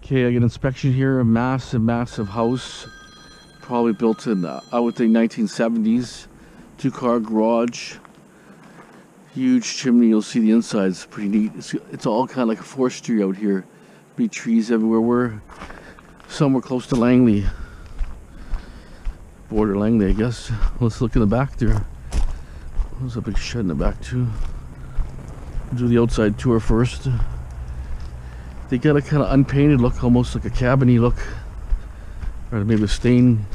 Okay, I get inspection here. A massive house. Probably built in, I would think, 1970s. Two-car garage. Huge chimney. You'll see the inside. It's pretty neat. It's all kind of like a forestry out here. Big trees everywhere. We're somewhere close to Langley. Border Langley, I guess. Let's look in the back there. There's a big shed in the back too. Do the outside tour first. They got a kind of unpainted look, almost like a cabiny look, or maybe a stain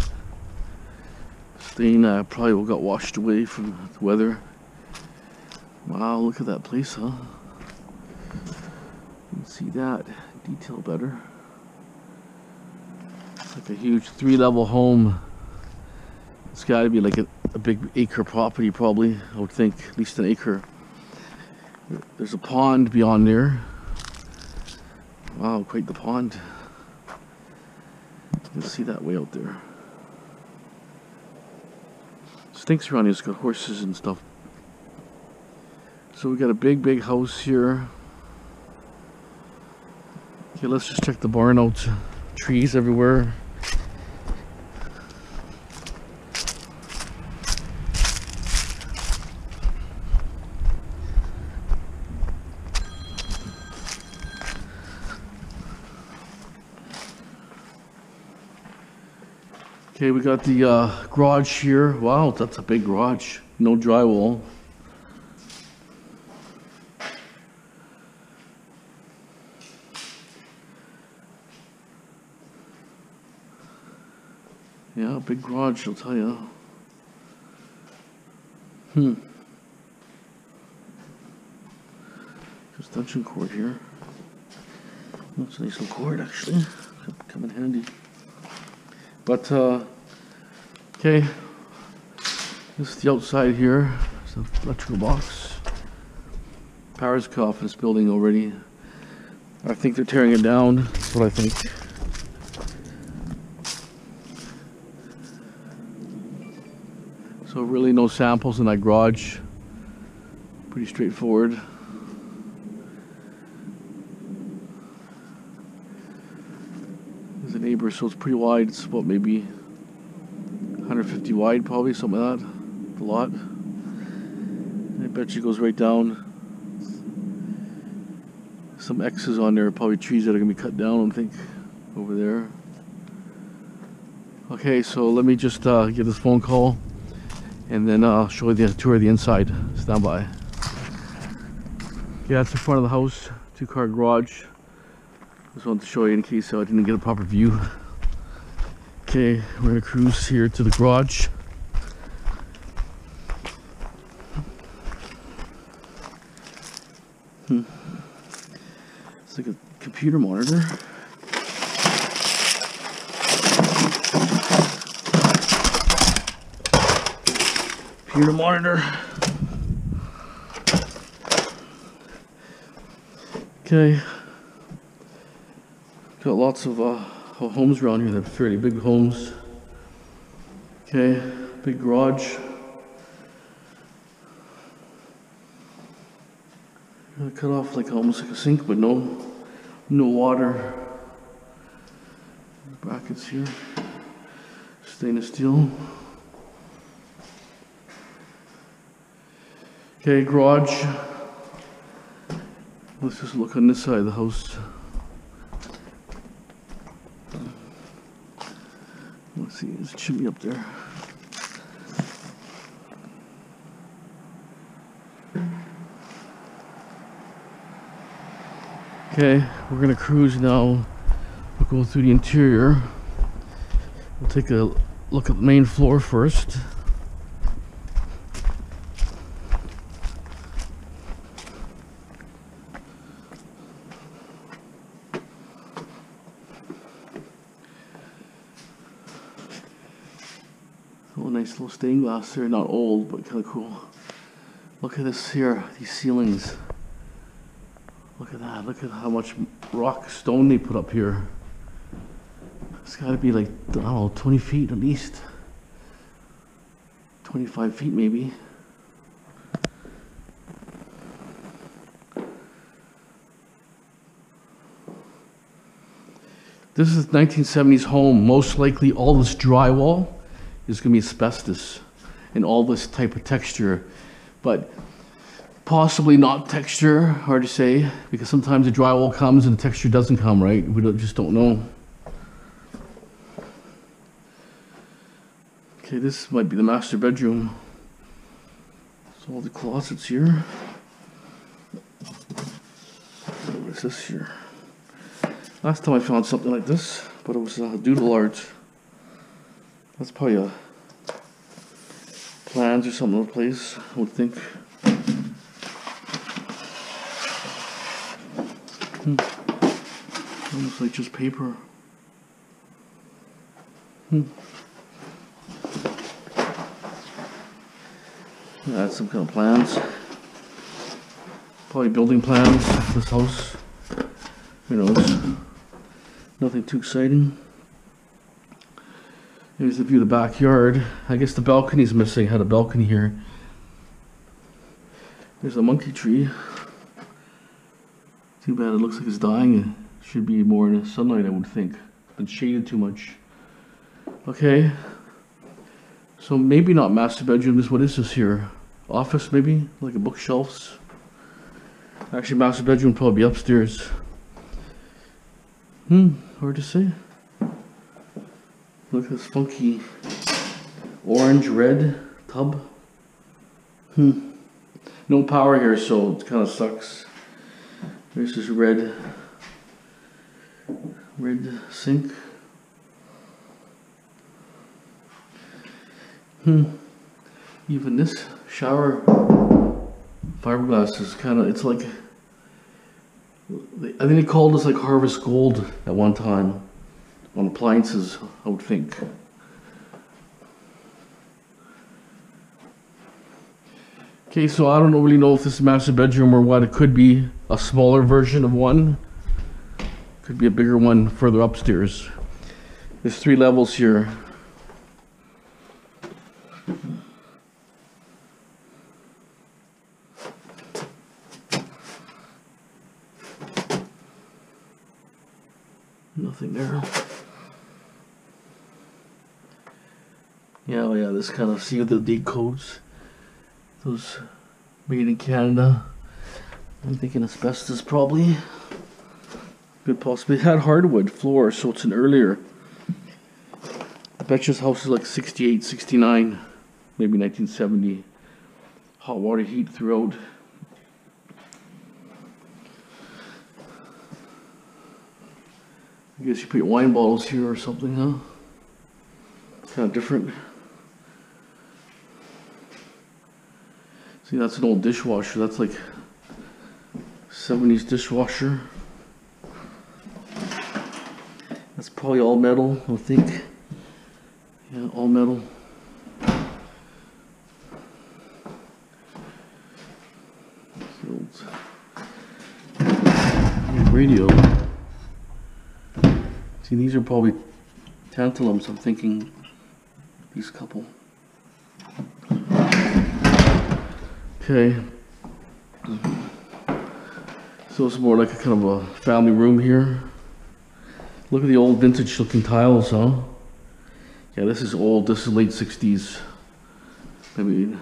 probably got washed away from the weather. Wow, look at that place, huh? You can see that detail better. It's like a huge 3-level home. It's got to be like a big acre property, probably, I would think, at least an acre. There's a pond beyond there. Wow, quite the pond. You can see that way out there. Stinks around here. It's got horses and stuff. So we got a big house here. Okay, let's just check the barn out. Trees everywhere. Okay, we got the garage here. Wow, that's a big garage. No drywall. Yeah, big garage, I'll tell you. Extension cord here. That's a nice little cord, actually. Come in handy. But, okay, this is the outside here. It's an electrical box. Power's cut off this building already. I think they're tearing it down. That's what I think. So really no samples in that garage. Pretty straightforward. There's a neighbor, so it's pretty wide. It's about maybe 150 wide, probably, something like that. A lot. I bet you it goes right down. Some X's on there, probably trees that are gonna be cut down, I think, over there. Okay, so let me just get this phone call, and then I'll show you the tour of the inside. Stand by. Yeah, that's the front of the house, 2-car garage. Just wanted to show you in case I didn't get a proper view. Okay, we're gonna cruise here to the garage. It's like a computer monitor. Computer monitor. Okay. Got lots of homes around here. They're fairly big homes. Okay, big garage. Cut off like almost like a sink, but no water. Brackets here. Stainless steel. Okay, garage. Let's just look on this side of the house. Let's see, there's a chimney up there. Okay, we're gonna cruise now. We'll go through the interior. We'll take a look at the main floor first. Oh, nice little stained glass there, not old, but kind of cool. Look at this here, these ceilings. Look at that, look at how much rock stone they put up here. It's gotta be like, I don't know, 20 feet at least. 25 feet maybe. This is 1970s home. Most likely all this drywall is going to be asbestos and all this type of texture. But possibly not texture, hard to say, because sometimes the drywall comes and the texture doesn't come, right? We just don't know. Okay, this might be the master bedroom. So all the closets here. What is this here? Last time I found something like this, but it was doodle art. That's probably plans or something in the place, I would think. Almost like just paper. That's some kind of plans. Probably building plans for this house. Who knows? Nothing too exciting. Here's the view of the backyard. I guess the balcony's missing. I had a balcony here. There's a monkey tree. Too bad it looks like it's dying. It should be more in the sunlight, I would think. It's been shaded too much. Okay. So maybe not master bedroom. What is this here? Office maybe? Like a bookshelves? Actually, master bedroom would probably be upstairs. Hard to say. Look at this funky orange red tub. No power here, so it kind of sucks. There's this red sink. Even this shower fiberglass is kind of, it's like, I think they called this like harvest gold at one time on appliances, I would think. Okay, so I don't really know if this is a master bedroom or what. It could be a smaller version of one. Could be a bigger one further upstairs. There's 3 levels here. Nothing there. Yeah, oh yeah, this kind of, see the date codes. Those made in Canada. I'm thinking asbestos probably. Could possibly. It had hardwood floor, so it's an earlier. I bet this house is like 68, 69, maybe 1970. Hot water heat throughout. I guess you put your wine bottles here or something, huh? Kind of different. See, that's an old dishwasher. That's like 70s dishwasher. That's probably all metal, I think. Yeah, all metal. Radio. See, these are probably tantalums, I'm thinking. These couple. Okay. So it's more like a kind of a family room here. Look at the old vintage looking tiles, huh? Yeah, this is old. This is late 60s. I mean,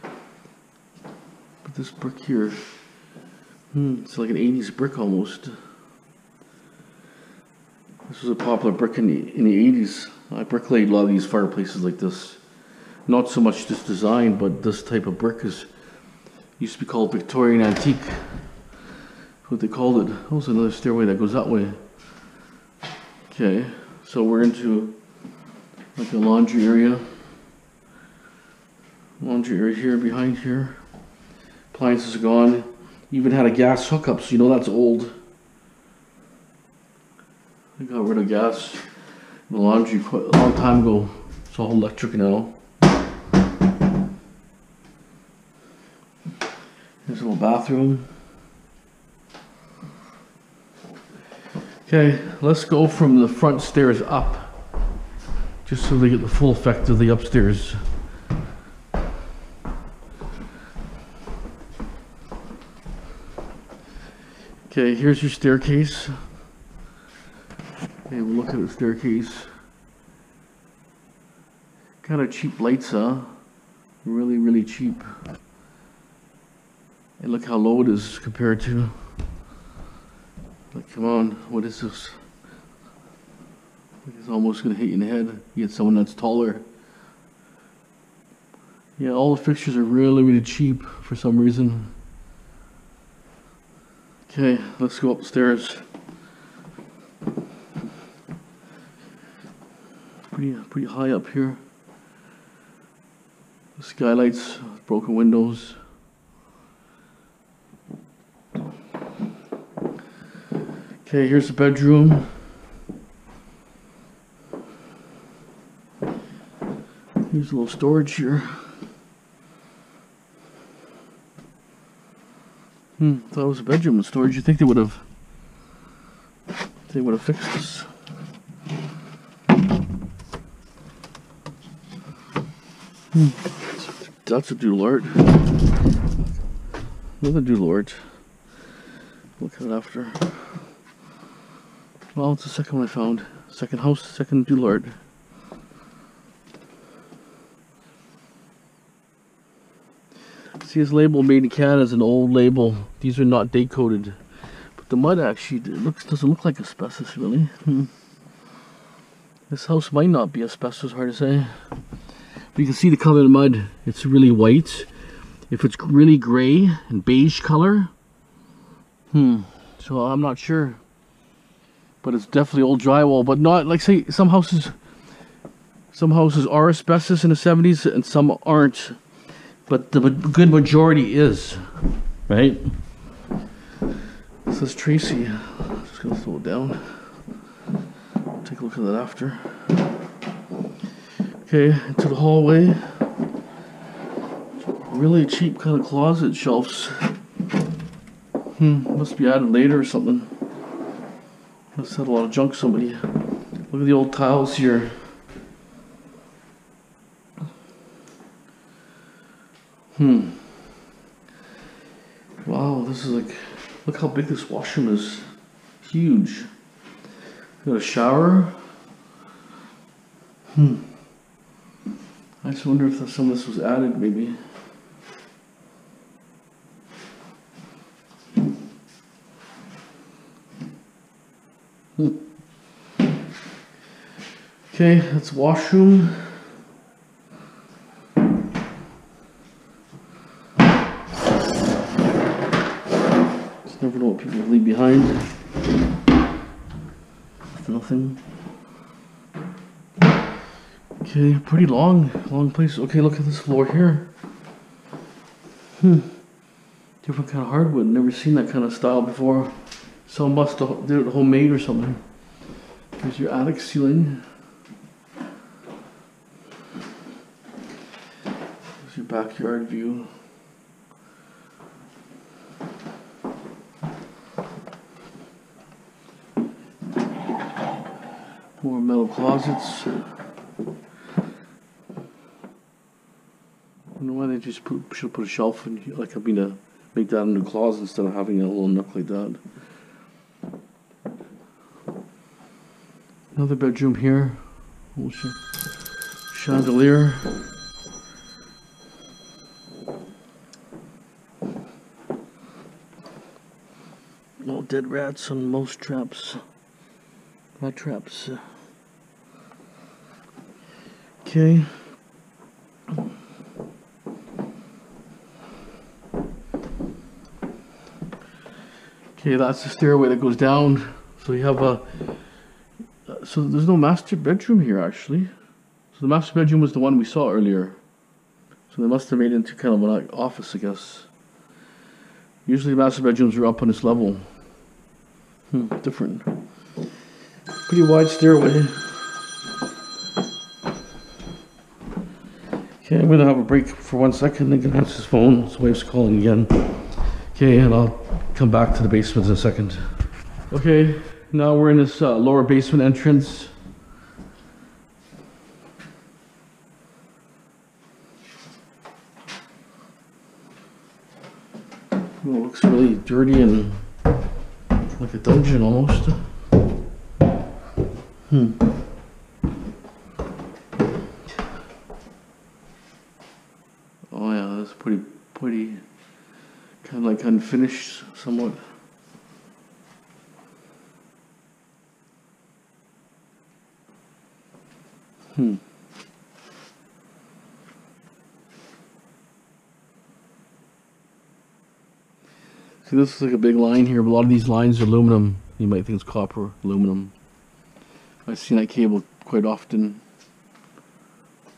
but this brick here, it's like an 80s brick almost. This was a popular brick in the 80s. I bricklayed a lot of these fireplaces like this. Not so much this design, but this type of brick used to be called Victorian antique. That's what they called it. Oh, there's another stairway that goes that way. Okay, so we're into like a laundry area. Laundry area here, behind here. Appliances are gone. Even had a gas hookup, so you know that's old. I got rid of gas in the laundry quite a long time ago. It's all electric now. Here's a little bathroom. Okay, let's go from the front stairs up, just so they get the full effect of the upstairs. Okay, here's your staircase. Okay, we'll look at the staircase. Kind of cheap lights, huh? Really, really cheap. And look how low it is compared to. Like, come on, what is this? It's almost gonna hit you in the head. You get someone that's taller. Yeah, all the fixtures are really, really cheap for some reason. Okay, let's go upstairs. Pretty high up here. The skylights, broken windows. Okay, here's the bedroom. Here's a little storage here. Thought it was a bedroom with storage. You think they would have fixed this? That's a Doulart. Another Doulart. Look at it after. Well, it's the second one I found. Second house, second Doulart. See, his label made in Canada is an old label. These are not date coded. But the mud actually doesn't look like asbestos, really. This house might not be asbestos, hard to say. But you can see the color of the mud. It's really white. If it's really gray and beige color, so I'm not sure. But it's definitely old drywall. But not, like, say, some houses are asbestos in the 70s and some aren't. But the good majority is, right? This is Tracy. Just gonna slow it down. Take a look at that after. Okay, into the hallway. Really cheap kind of closet shelves. Must be added later or something. Must have had a lot of junk, somebody. Look at the old tiles here. Wow, this is like, look how big this washroom is. Huge. Got a shower. I just wonder if some of this was added, maybe. Okay, that's washroom. Just never know what people leave behind. Nothing. Okay, pretty long place. Okay, look at this floor here. Different kind of hardwood. Never seen that kind of style before. Someone must have did it homemade or something. Here's your attic ceiling. Here's your backyard view. More metal closets. I don't know why they just should put a shelf in here, like, I mean, to make that into a closet instead of having a little nook like that. Another bedroom here. Chandelier. No dead rats and mouse traps. Rat traps. Okay. Okay, that's the stairway that goes down. So you have a. So there's no master bedroom here, actually. So the master bedroom was the one we saw earlier. So they must have made it into kind of an office, I guess. Usually the master bedrooms are up on this level. Different. Pretty wide stairway. Okay, I'm gonna have a break for 1 second. I'm gonna answer his phone. His wife's calling again. Okay, and I'll come back to the basement in a second. Okay, now we're in this lower basement entrance. Oh, it looks really dirty and like a dungeon almost. Hmm. Oh yeah, that's pretty kind of like unfinished somewhat. Hmm. See, this is like a big line here, but a lot of these lines are aluminum. You might think it's copper, aluminum. I've seen that cable quite often.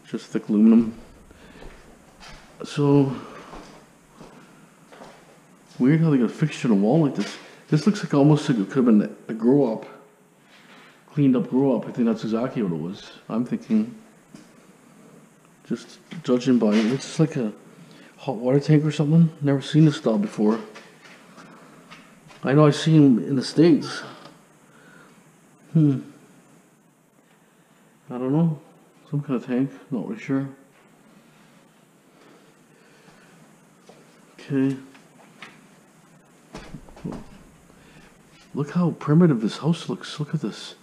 Just thick aluminum. So weird how they got a fixture on a wall like this. This looks like almost like it could have been a grow up. Cleaned up grow up. I think that's exactly what it was. I'm thinking, just judging by it, it's just like a hot water tank or something. Never seen this style before. I know I've seen them in the States. I don't know. Some kind of tank, not really sure. Okay. Look how primitive this house looks. Look at this.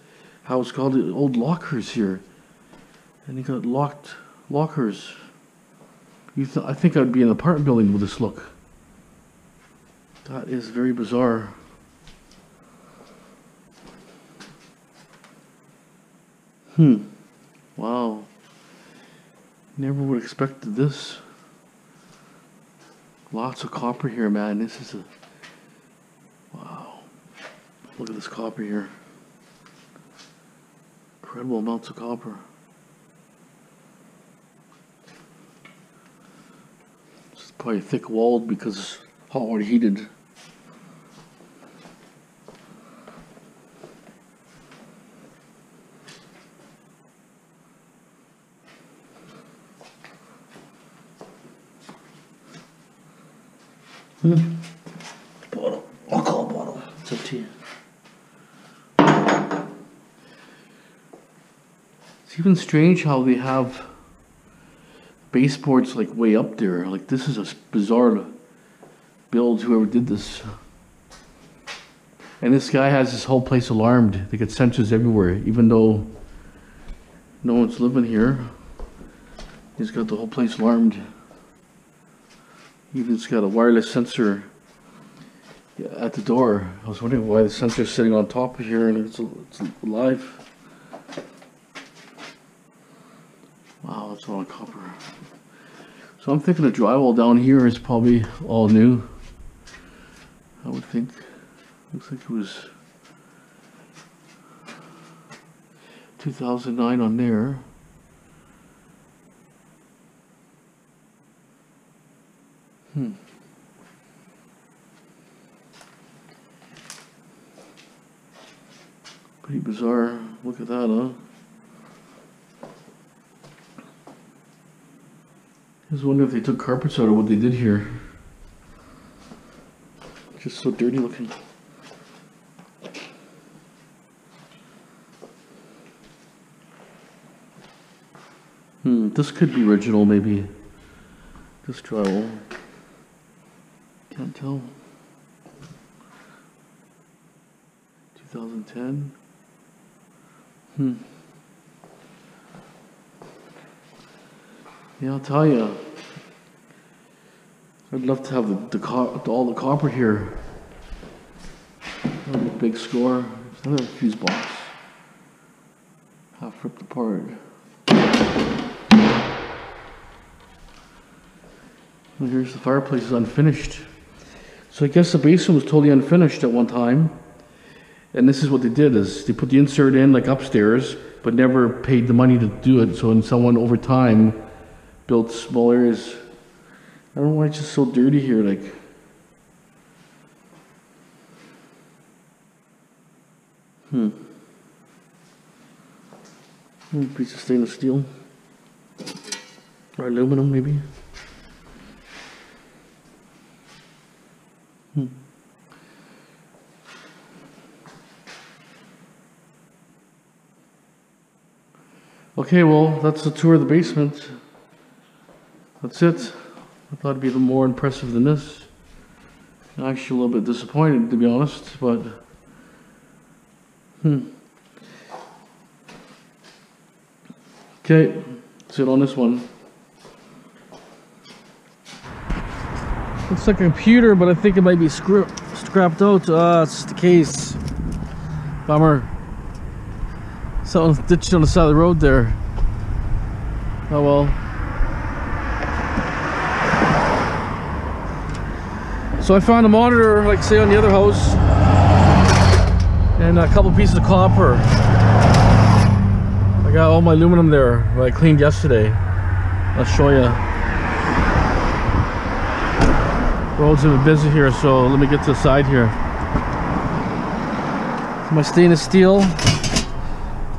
How it's got the old lockers here. And you got locked lockers. I think I'd be in an apartment building with this look. That is very bizarre. Wow. Never would have expected this. Lots of copper here, man. This is a... Wow. Look at this copper here. Incredible amounts of copper. It's probably thick walled because it's hot water heated. Bottle. Alcohol bottle. It's up to you. It's even strange how they have baseboards like way up there. Like this is a bizarre build, whoever did this. And this guy has this whole place alarmed. They get sensors everywhere, even though no one's living here. He's got the whole place alarmed. Even it's got a wireless sensor at the door. I was wondering why the sensor's sitting on top of here and it's alive. Wow, that's all copper. So I'm thinking the drywall down here is probably all new. I would think. Looks like it was 2009 on there. Pretty bizarre. Look at that, huh? I was wondering if they took carpets out or what they did here. Just so dirty looking. This could be original, maybe. This drywall. Can't tell. 2010. Yeah, I'll tell you. I'd love to have all the copper here. That would be a big score. There's another fuse box. Half ripped apart. And here's the fireplace, is unfinished. So I guess the basement was totally unfinished at one time. And this is what they did, is they put the insert in like upstairs, but never paid the money to do it. So when someone over time built small areas, I don't know why it's just so dirty here, like. Piece of stainless steel. Or aluminum, maybe. Okay, well, that's the tour of the basement. That's it. I thought it'd be a little more impressive than this. I'm actually a little bit disappointed, to be honest, but Okay, sit on this one. Looks like a computer, but I think it might be scrapped out. It's the case. Bummer. Something's ditched on the side of the road there. Oh well. So I found a monitor, like say on the other house, and a couple pieces of copper. I got all my aluminum there that I cleaned yesterday. I'll show you. Roads are busy here, so let me get to the side here. My stainless steel.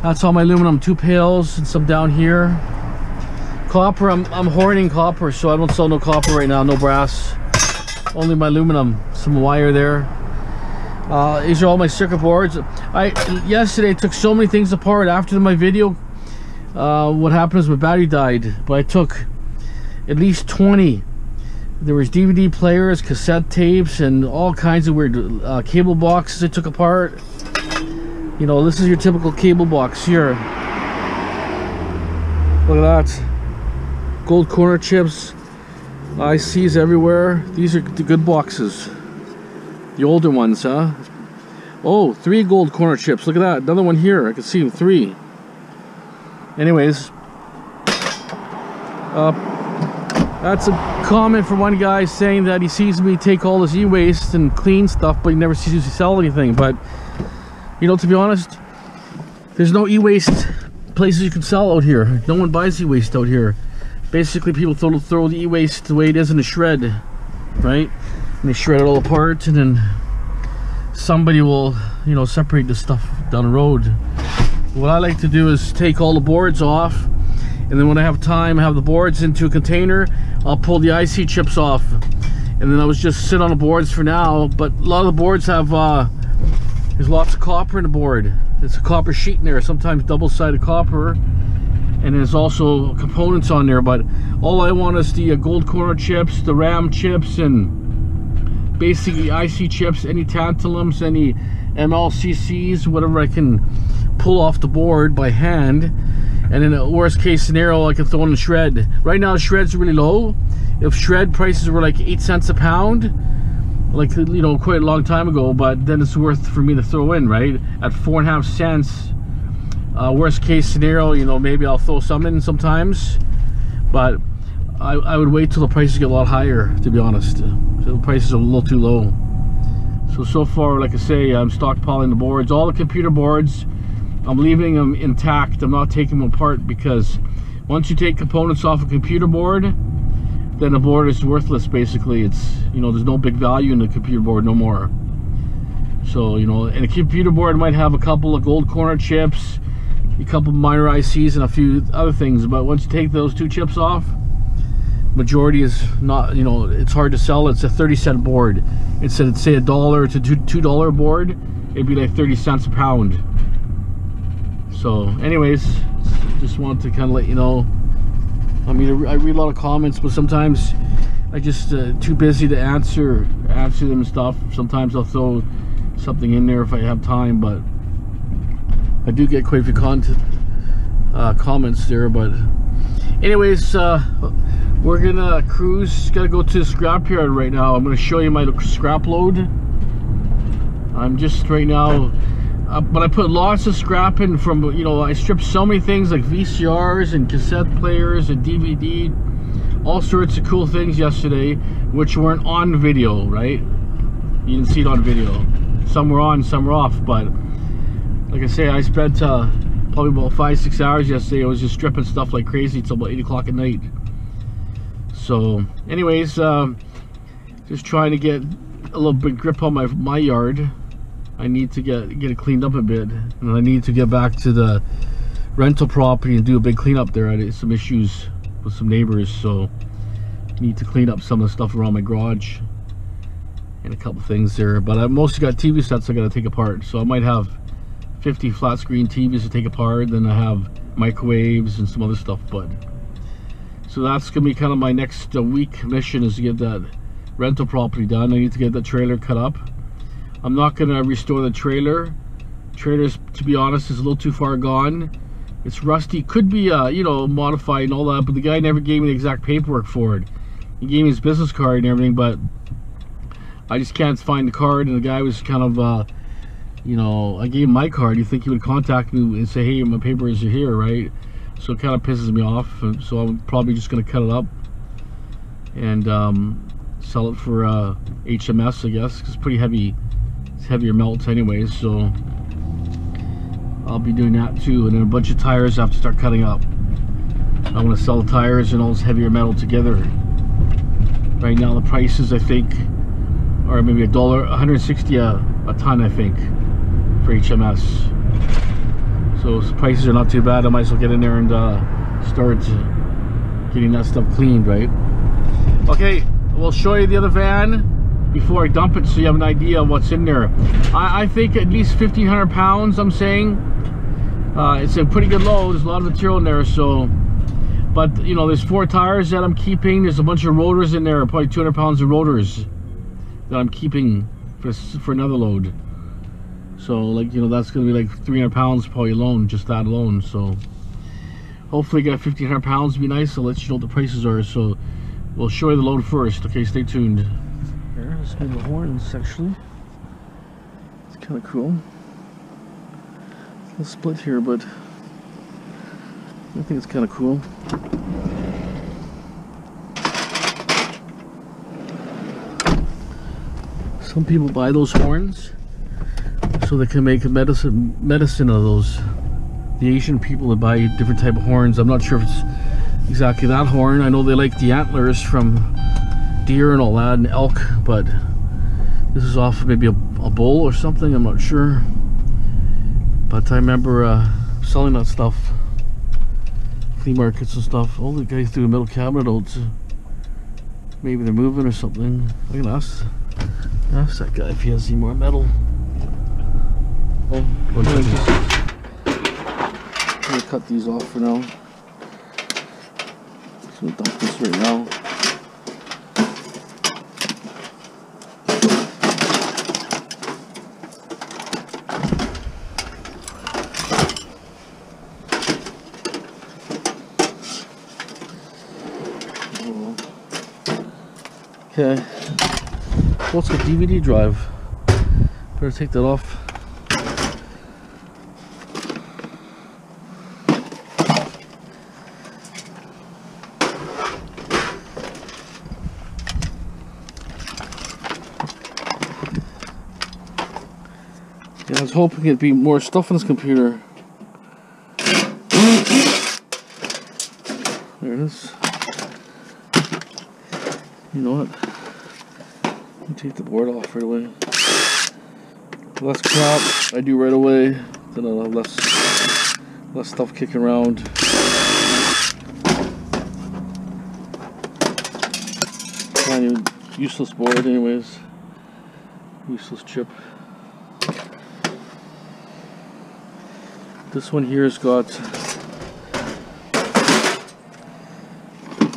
That's all my aluminum. 2 pails and some down here. Copper, I'm hoarding copper, so I don't sell no copper right now, no brass. Only my aluminum. Some wire there. These are all my circuit boards. Yesterday took so many things apart after my video. What happened is my battery died, but I took at least 20. There was DVD players, cassette tapes, and all kinds of weird cable boxes I took apart. You know, this is your typical cable box here. Look at that. Gold corner chips, ICs everywhere. These are the good boxes. The older ones, huh? Oh, 3 gold corner chips. Look at that. Another one here. I can see 3. Anyways. That's a comment from one guy saying that he sees me take all this e-waste and clean stuff, but he never sees me sell anything. But, you know, to be honest, there's no e-waste places you can sell out here. No one buys e-waste out here. Basically, people throw the e-waste the way it is in a shred, right? And they shred it all apart, and then somebody will, you know, separate the stuff down the road. What I like to do is take all the boards off, and then when I have time, I have the boards into a container. I'll pull the IC chips off, and then I was just sit on the boards for now. But a lot of the boards have there's lots of copper in the board. It's a copper sheet in there, sometimes double-sided copper. And there's also components on there, but all I want is the gold corner chips, the RAM chips, and basically IC chips, any tantalums, any MLCCs, whatever I can pull off the board by hand. And in a worst case scenario, I can throw in a shred. Right now, shreds are really low. If shred prices were like 8 cents a pound, like, you know, quite a long time ago, but then it's worth for me to throw in, right? At 4.5 cents. Worst case scenario, you know, maybe I'll throw some in sometimes, but I would wait till the prices get a lot higher, to be honest. So the prices are a little too low. So far, like I say, I'm stockpiling the boards. All the computer boards, I'm leaving them intact. I'm not taking them apart, because once you take components off a computer board, then the board is worthless, basically. It's, you know, there's no big value in the computer board no more. So, you know, and a computer board might have a couple of gold corner chips, a couple minor ICs, and a few other things, but once you take those 2 chips off, majority is not, you know, it's hard to sell. It's a 30-cent board. Instead of, say, $1 to $2 board, it'd be like 30 cents a pound. So anyways, just want to kind of let you know. I mean, I read a lot of comments, but sometimes I just too busy to answer them and stuff. Sometimes I'll throw something in there if I have time, but I do get quite a few comments there. But anyways, we're gonna cruise. Gotta go to the scrapyard right now. I'm gonna show you my scrap load. I'm just right now, but I put lots of scrap in from, you know, I stripped so many things like VCRs and cassette players and DVD, all sorts of cool things yesterday, which weren't on video, right? You didn't see it on video. Some were on, some were off, but like I say, I spent probably about 5-6 hours yesterday. I was just stripping stuff like crazy till about 8 o'clock at night. So anyways, just trying to get a little bit grip on my yard. I need to get it cleaned up a bit, and I need to get back to the rental property and do a big cleanup there. I had some issues with some neighbors, so I need to clean up some of the stuff around my garage and a couple things there. But I mostly got TV sets I gotta take apart, so I might have 50 flat screen TVs to take apart. Then I have microwaves and some other stuff. But so that's gonna be kind of my next week mission, is to get that rental property done. I need to get the trailer cut up. I'm not gonna restore the trailer. Trailers, to be honest, is a little too far gone. It's rusty. Could be, you know, modified and all that, but the guy never gave me the exact paperwork for it. He gave me his business card and everything, but I just can't find the card. And the guy was kind of, you know, I gave him my card. You think he would contact me and say, hey, my papers are here, right? So it kind of pisses me off. So I'm probably just going to cut it up and sell it for HMS, I guess. 'Cause it's pretty heavy. It's heavier melts anyways, so I'll be doing that too. And then a bunch of tires I have to start cutting up. I want to sell the tires and all this heavier metal together. Right now the prices, I think, are maybe $160 a ton, I think, for HMS. So the prices are not too bad. I might as well get in there and start getting that stuff cleaned, right? Okay, we'll show you the other van before I dump it so you have an idea of what's in there. I think at least 1,500 pounds, I'm saying. It's a pretty good load. There's a lot of material in there, so... But, you know, there's 4 tires that I'm keeping. There's a bunch of rotors in there, probably 200 pounds of rotors that I'm keeping for another load. So, like, you know, that's going to be like 300 pounds probably alone, just that alone. So, hopefully get 1,500 pounds, be nice. I'll let you know what the prices are. So, we'll show you the load first. Okay, stay tuned. There's maybe the horns, actually. It's kind of cool. It's a split here, but I think it's kind of cool. Some people buy those horns so they can make medicine of those. The Asian people that buy different type of horns. I'm not sure if it's exactly that horn. I know they like the antlers from deer and all that and elk, but this is off of maybe a bull or something. I'm not sure. But I remember selling that stuff. Flea markets and stuff. Oh, the guys threw a metal cabinet out. Maybe they're moving or something. I can ask that guy if he has any more metal. Oh, I'm gonna cut these off for now. So we'll dump this right now. Okay, well, it's a DVD drive. Better take that off. Yeah, I was hoping it'd be more stuff on this computer. There it is. You know what? Let me take the board off right away. Less crap I do right away, then I'll have less stuff kicking around. Kind of useless board anyways. Useless chip. This one here has got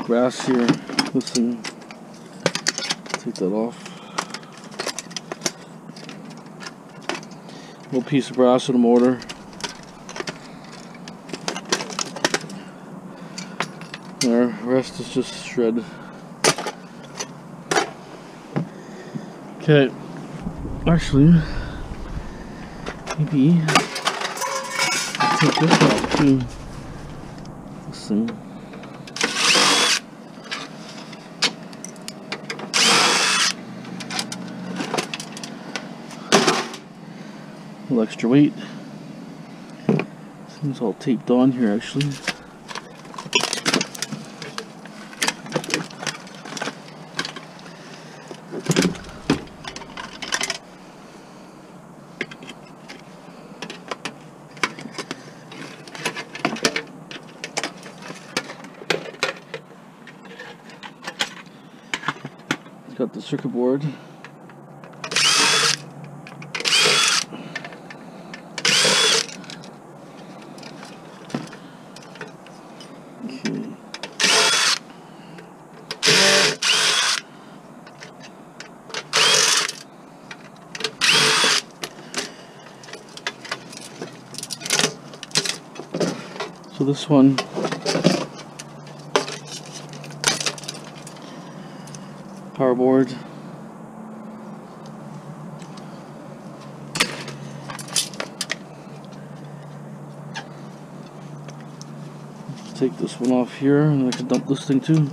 grass here. This thing. Take that off. Little piece of brass in the motor. There, rest is just shred. Okay, actually, maybe I'll take this off too. This thing. A little extra weight. Seems all taped on here actually. It's got the circuit board. So this one, power board. Take this one off here, and I can dump this thing too.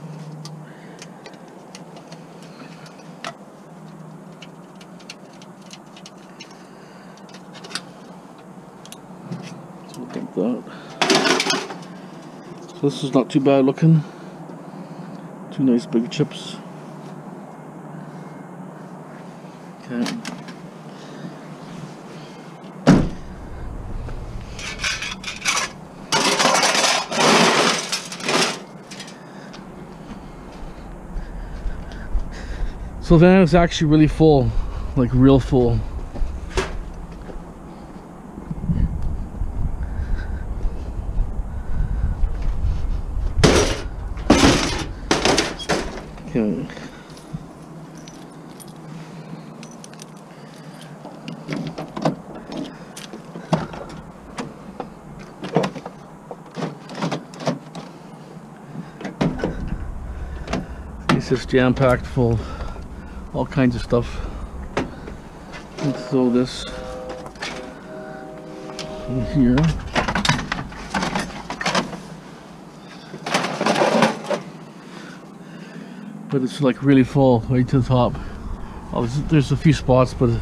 So we'll dump that. So this is not too bad looking. Two nice big chips. Okay. So then it's actually really full, like real full. Okay. It's just jam-packed full. All kinds of stuff. Let's throw this in here. But it's like really full right to the top. Oh, there's a few spots, but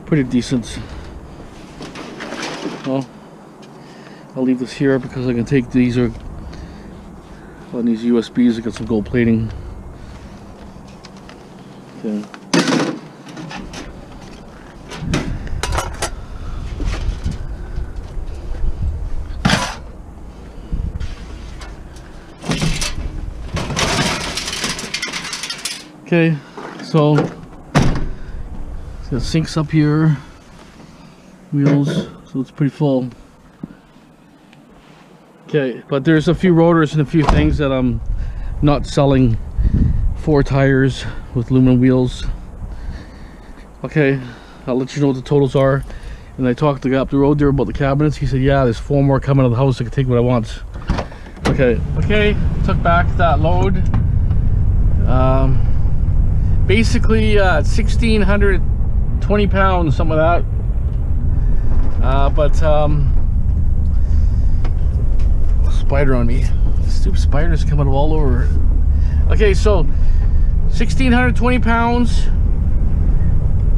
pretty decent. Well, I'll leave this here because I can take these or on these USBs. I got some gold plating. Okay. Okay, so the sink's up here, wheels, so it's pretty full. Okay, but there's a few rotors and a few things that I'm not selling. 4 tires with aluminum wheels. Okay, I'll let you know what the totals are. And I talked to the guy up the road there about the cabinets. He said, yeah, there's 4 more coming out of the house. I can take what I want. Okay, took back that load. Basically 1,620 pounds, something like that. Spider on me. Stupid spiders coming all over. Okay, so 1,620 pounds.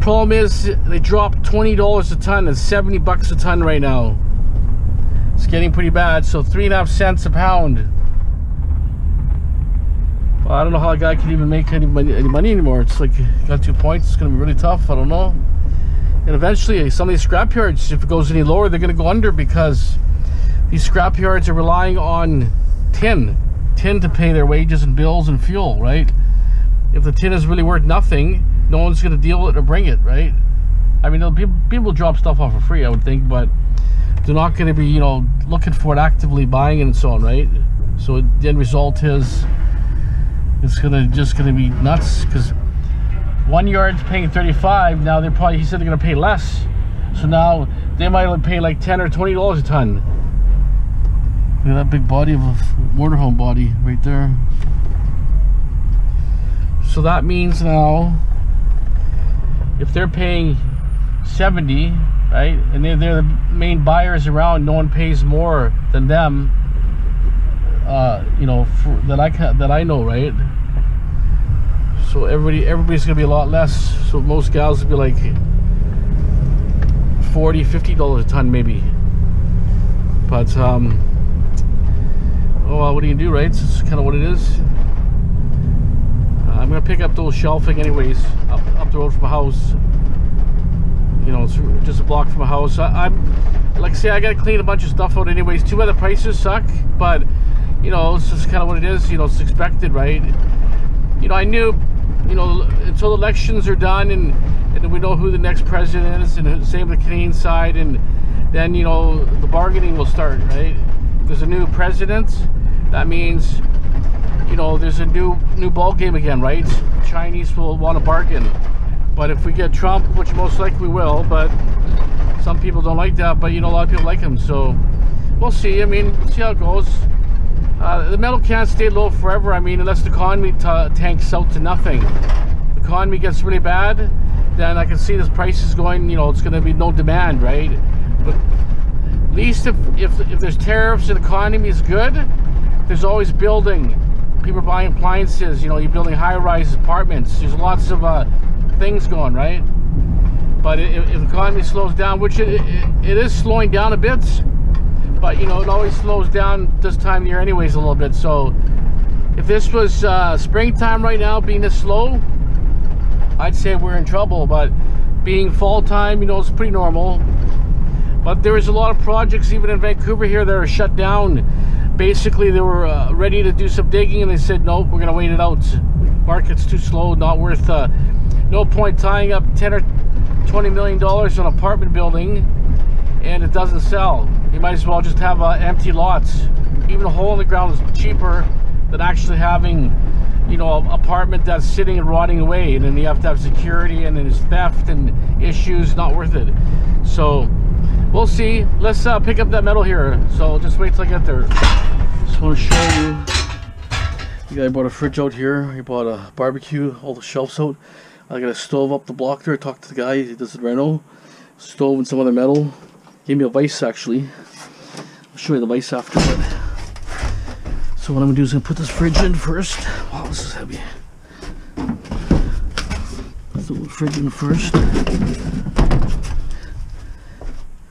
Problem is, they dropped $20 a ton. It's 70 bucks a ton right now. It's getting pretty bad. So 3.5 cents a pound. Well, I don't know how a guy can even make any money anymore. It's like, got 2 points. It's going to be really tough. I don't know. And eventually, some of these scrapyards, if it goes any lower, they're going to go under because these scrapyards are relying on tin to pay their wages and bills and fuel, right? If the tin is really worth nothing, no one's going to deal with it or bring it, right? I mean, people drop stuff off for free, I would think, but they're not going to be, you know, looking for it, actively buying it and so on, right? So the end result is it's just going to be nuts because 1 yard's paying 35. Now they're probably, he said they're going to pay less. So now they might pay like $10 or $20 a ton. Look at that big body of a motorhome body right there. So that means now, if they're paying 70, right, and they're the main buyers around, no one pays more than them. You know, that I know, right? So everybody's gonna be a lot less. So most gals will be like $40, $50 a ton maybe. But oh well, what do you do, right? It's kind of what it is. I'm gonna pick up those shelving anyways, up the road from my house. You know, it's just a block from my house. I'm like I say, I gotta clean a bunch of stuff out anyways. Too bad the prices suck, but you know, it's just kind of what it is. You know, it's expected, right? You know, I knew, you know, until elections are done and we know who the next president is, and same with the Canadian side, and then, you know, the bargaining will start, right? If there's a new president, that means, you know, there's a new ball game again, right? Chinese will want to bargain. But if we get Trump, which most likely we will, but some people don't like that, but you know, a lot of people like him, so we'll see. I mean, see how it goes. The metal can't stay low forever. I mean, unless the economy tanks out to nothing. If the economy gets really bad, then I can see this price is going, you know, it's going to be no demand, right? But at least if there's tariffs and the economy is good, there's always building. People are buying appliances, you know, you're building high-rise apartments. There's lots of things going, right? But if the economy slows down, which it is slowing down a bit, but you know, it always slows down this time of year anyways a little bit. So if this was springtime right now being this slow, I'd say we're in trouble. But being fall time, you know, it's pretty normal. But there is a lot of projects even in Vancouver here that are shut down. Basically they were ready to do some digging and they said nope, we're gonna wait it out. Market's too slow, not worth no point tying up 10 or 20 million dollars on an apartment building and it doesn't sell. You might as well just have empty lots. Even a hole in the ground is cheaper than actually having, you know, an apartment that's sitting and rotting away, and then you have to have security and then there's theft and issues. Not worth it. So we'll see. Let's pick up that metal here. So just wait till I get there. Just want to show you. The guy bought a fridge out here. He bought a barbecue, all the shelves out. I got a stove up the block there. I talked to the guy. He does the reno. Stove and some other metal. Gave me a vise actually. I'll show you the vise after. But so what I'm gonna do is I'm gonna put this fridge in first. Wow, this is heavy. Put the fridge in first.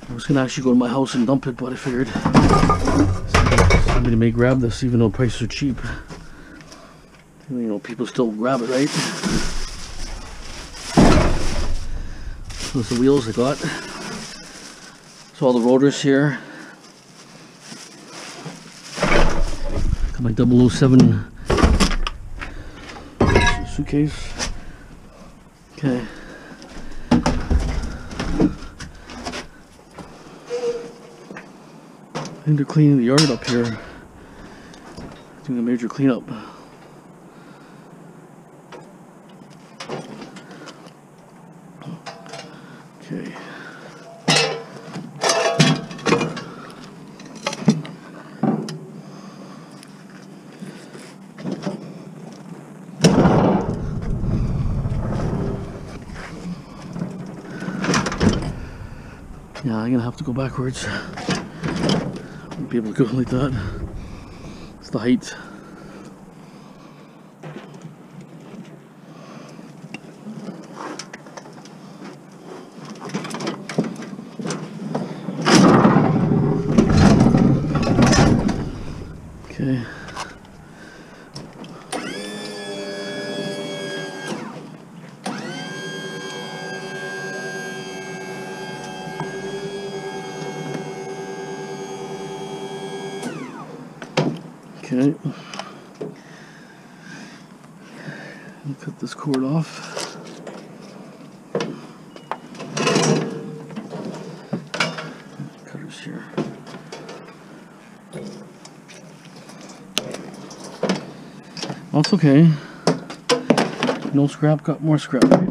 I was gonna actually go to my house and dump it, but I figured somebody may grab this even though prices are cheap. You know, people still grab it, right? So that's the wheels I got. So all the rotors here. Got my 007 suitcase. Okay. I think they're cleaning the yard up here. Doing a major cleanup. Okay. Yeah, I'm gonna have to go backwards. I won't be able to go like that. It's the height. Okay. Okay. I'll cut this cord off. Cutters here. That's okay. No scrap, got more scrap, right?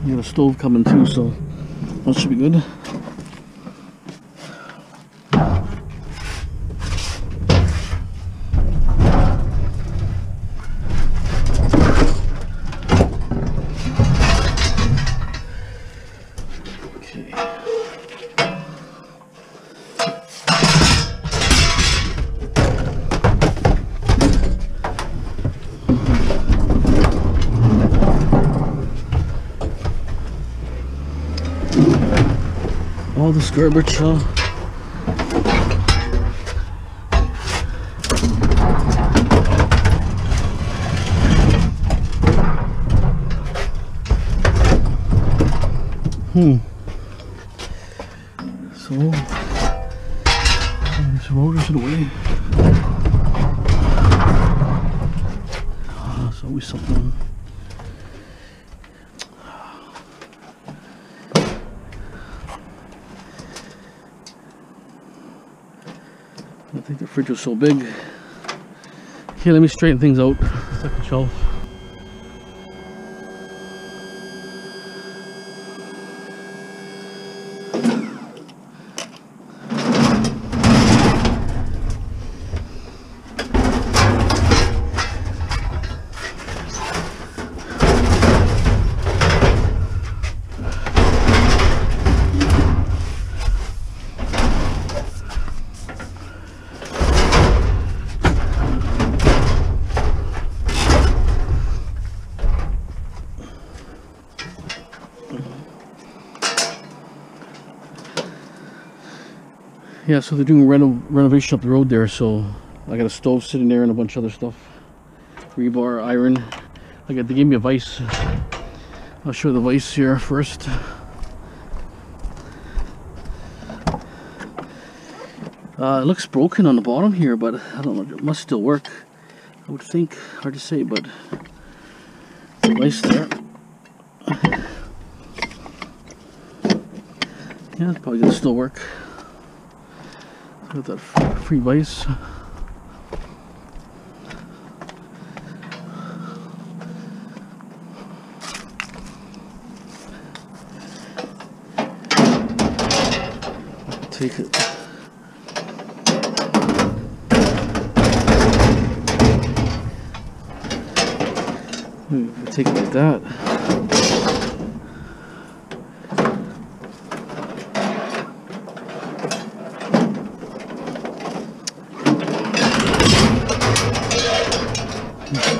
You got a stove coming too, so that should be good. All this garbage, huh? So, there's rotors in the way. There's always something. I think the fridge was so big. Okay, let me straighten things out. Second shelf. Yeah, so they're doing renovation up the road there, so I got a stove sitting there and a bunch of other stuff. Rebar, iron. They gave me a vise. I'll show the vise here first. It looks broken on the bottom here, but I don't know, it must still work. I would think, hard to say, but vise there. Yeah, it's probably gonna still work. Got that free vise. Take it. Take it like that.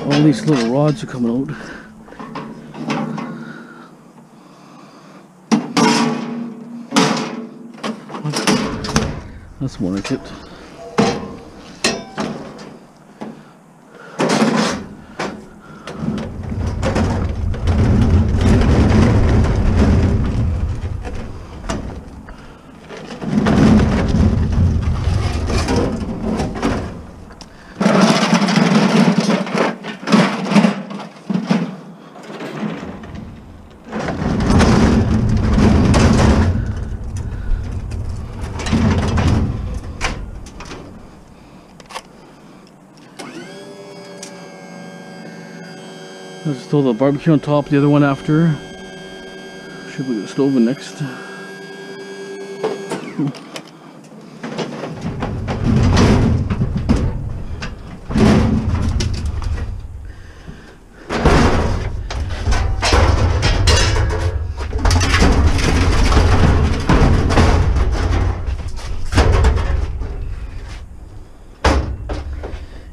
All these little rods are coming out. That's more like it. Let's throw the barbecue on top, the other one after. Should we get the stove in next?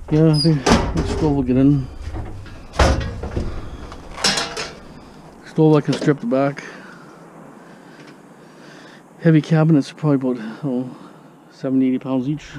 Yeah, the stove will get in. Stove I can strip the back. Heavy cabinets are probably about 70-80 pounds each.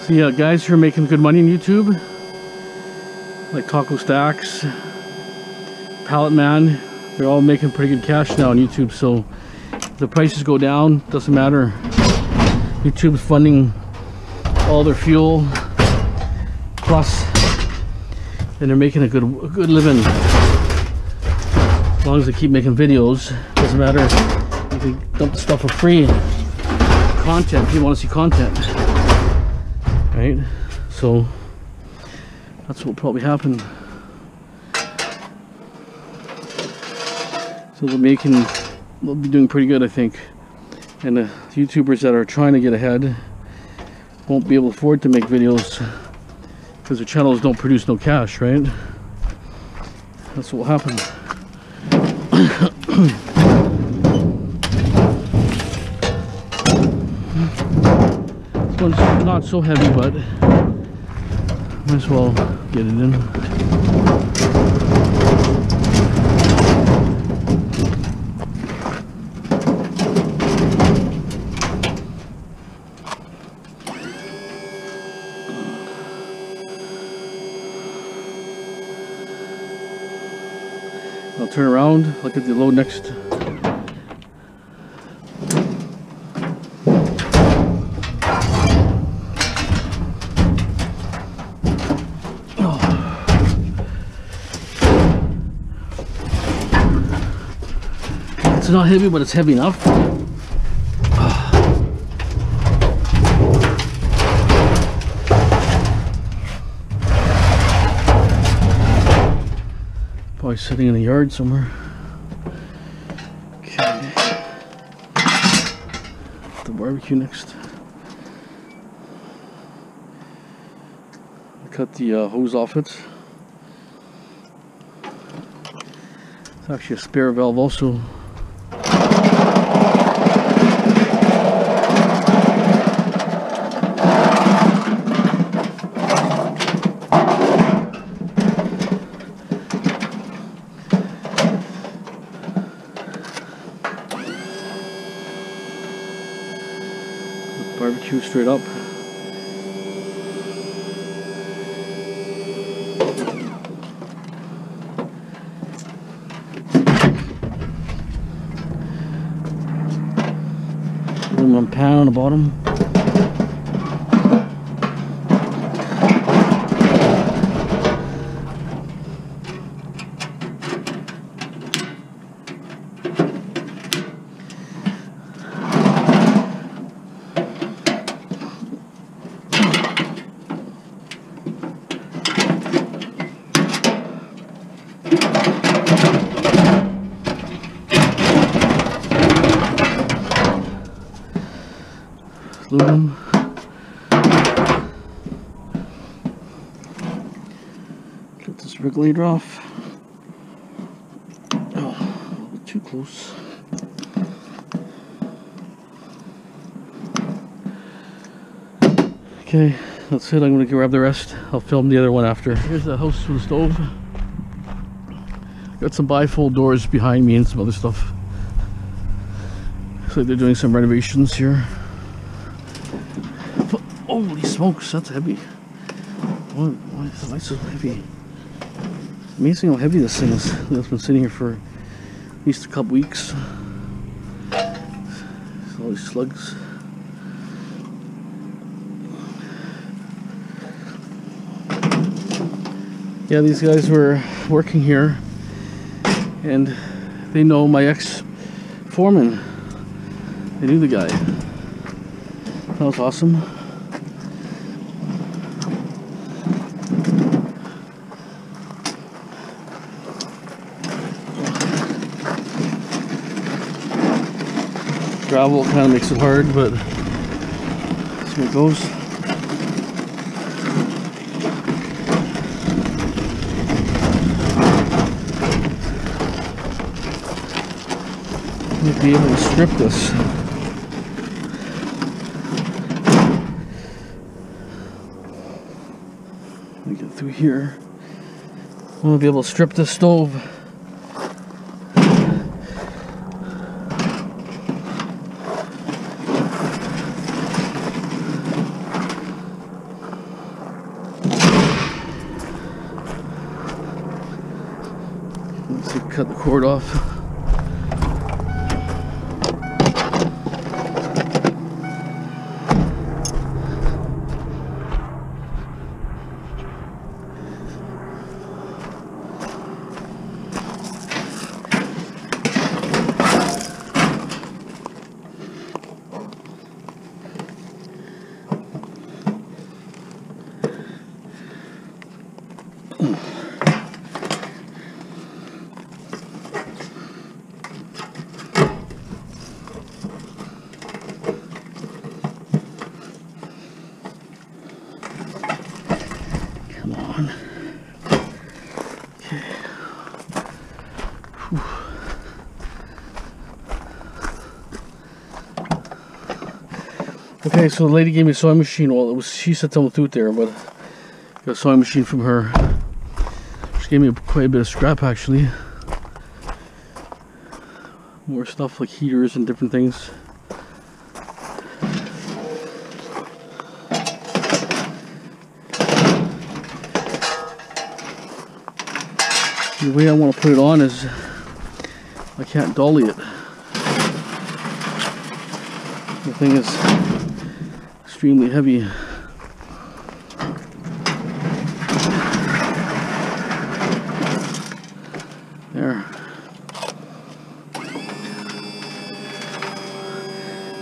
See guys who are making good money on YouTube, like Taco Stacks, Pallet Man, they're all making pretty good cash now on YouTube. So if the prices go down, doesn't matter. YouTube's funding all their fuel, plus, and they're making a good living. As long as they keep making videos, doesn't matter. You can dump the stuff for free. Content, people want to see content. Right, so that's what will probably happen. So they'll be doing pretty good, I think. And the YouTubers that are trying to get ahead won't be able to afford to make videos because their channels don't produce no cash, right? That's what will happen. This one's not so heavy, but might as well get it in. I'll turn around, look at the load next. It's not heavy, but it's heavy enough. Probably Probably sitting in the yard somewhere. Okay. The barbecue next. Cut the hose off it. It's actually a spare valve also. Barbecue straight up. Aluminum pan on the bottom. Aluminum. Get this regulator off. Oh, a little bit too close. Okay, that's it. I'm going to grab the rest. I'll film the other one after. Here's the house for the stove. Got some bifold doors behind me and some other stuff. Looks like they're doing some renovations here. Holy smokes, that's heavy. Why is the light so heavy? Amazing how heavy this thing is. It's been sitting here for at least a couple weeks. There's all these slugs. Yeah, these guys were working here and they know my ex-foreman. They knew the guy. That was awesome. Gravel kind of makes it hard, but that's where it goes. Might be able to strip this. Let me get through here. I'm gonna be able to strip this stove. Cut the cord off. Okay, so the lady gave me a sewing machine. Well, it was, she said something through it there, but I got a sewing machine from her. She gave me quite a bit of scrap actually. More stuff like heaters and different things. The way I want to put it on is I can't dolly it. The thing is extremely heavy. There.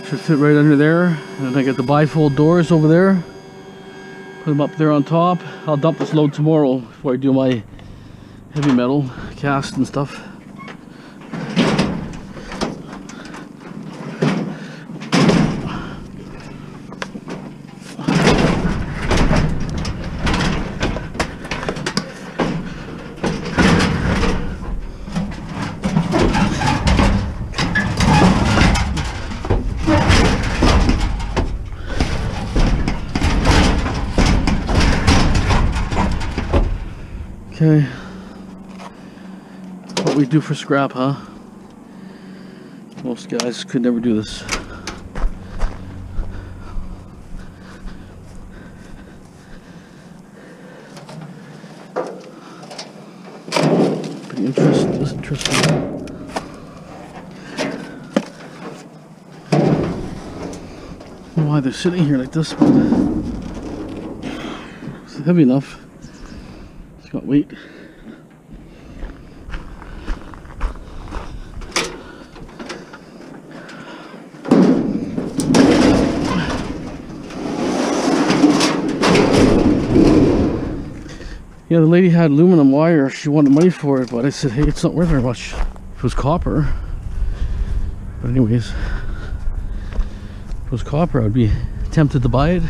Should fit right under there. And then I got the bifold doors over there. Put them up there on top. I'll dump this load tomorrow before I do my heavy metal cast and stuff. Okay, what we do for scrap, huh? Most guys could never do this. Pretty interesting. I don't know why they're sitting here like this, but it's heavy enough. Got weight. Yeah, the lady had aluminum wire. She wanted money for it, but I said, hey, it's not worth very much. If it was copper. But anyways, if it was copper, I'd be tempted to buy it.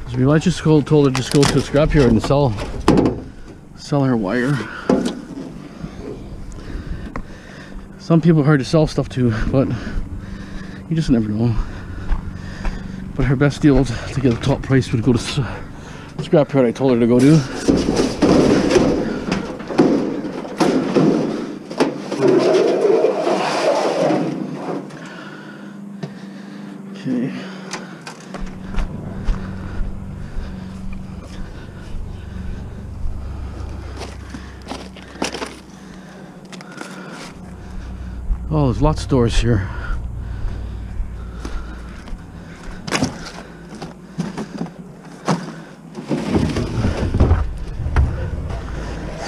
I just told her just go to a scrapyard and sell her wire. Some people are hard to sell stuff to, but you just never know. But her best deal to get a top price would go to scrapyard I told her to go to. Okay. Oh, there's lots of doors here.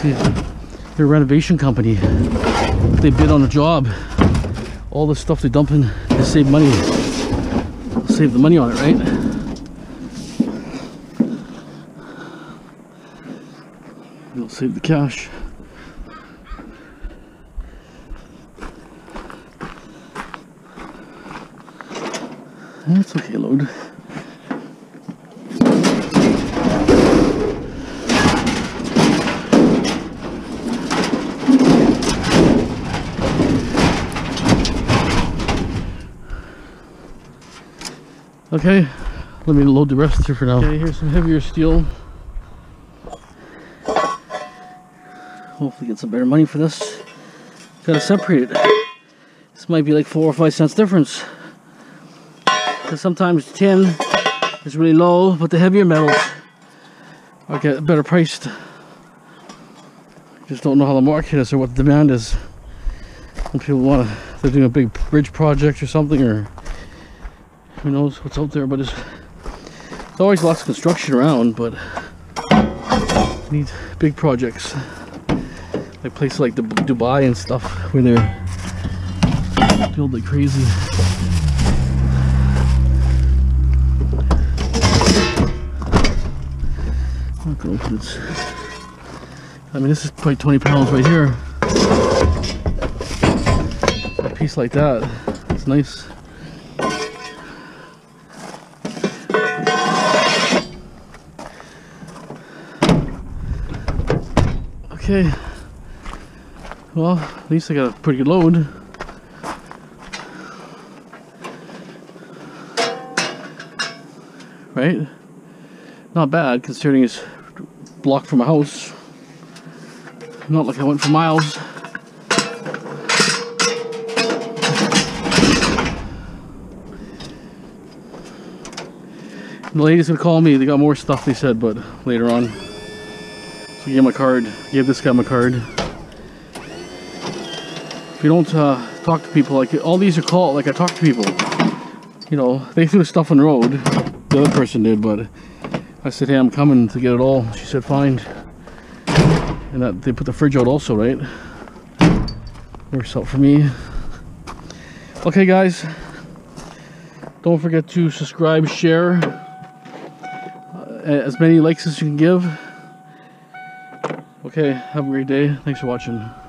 See, they're a renovation company. They bid on a job. All the stuff they dump in, they save money. Save the money on it, right? They'll save the cash. That's okay, load. Okay, let me load the rest here for now. Okay, here's some heavier steel. Hopefully get some better money for this. Gotta separate it. This might be like 4 or 5 cents difference. Because sometimes tin is really low, but the heavier metals are get better priced. Just don't know how the market is or what the demand is. When people they're doing a big bridge project or something, or who knows what's out there. But there's always lots of construction around, but you need big projects like places like Dubai and stuff where they're built like crazy. I'm not gonna open this. I mean, this is probably 20 pounds right here. A piece like that, it's nice. Okay, well, at least I got a pretty good load. Right? Not bad considering it's blocked from a house. Not like I went for miles. The ladies would call me, they got more stuff they said, but later on. So I gave my card, gave this guy my card. If you don't talk to people, like all these are called, like I talk to people. You know, they threw stuff on the road, the other person did, but I said, hey, I'm coming to get it all. She said, fine. And that they put the fridge out also, right? Works out for me. Okay, guys. Don't forget to subscribe, share. As many likes as you can give. Okay, have a great day. Thanks for watching.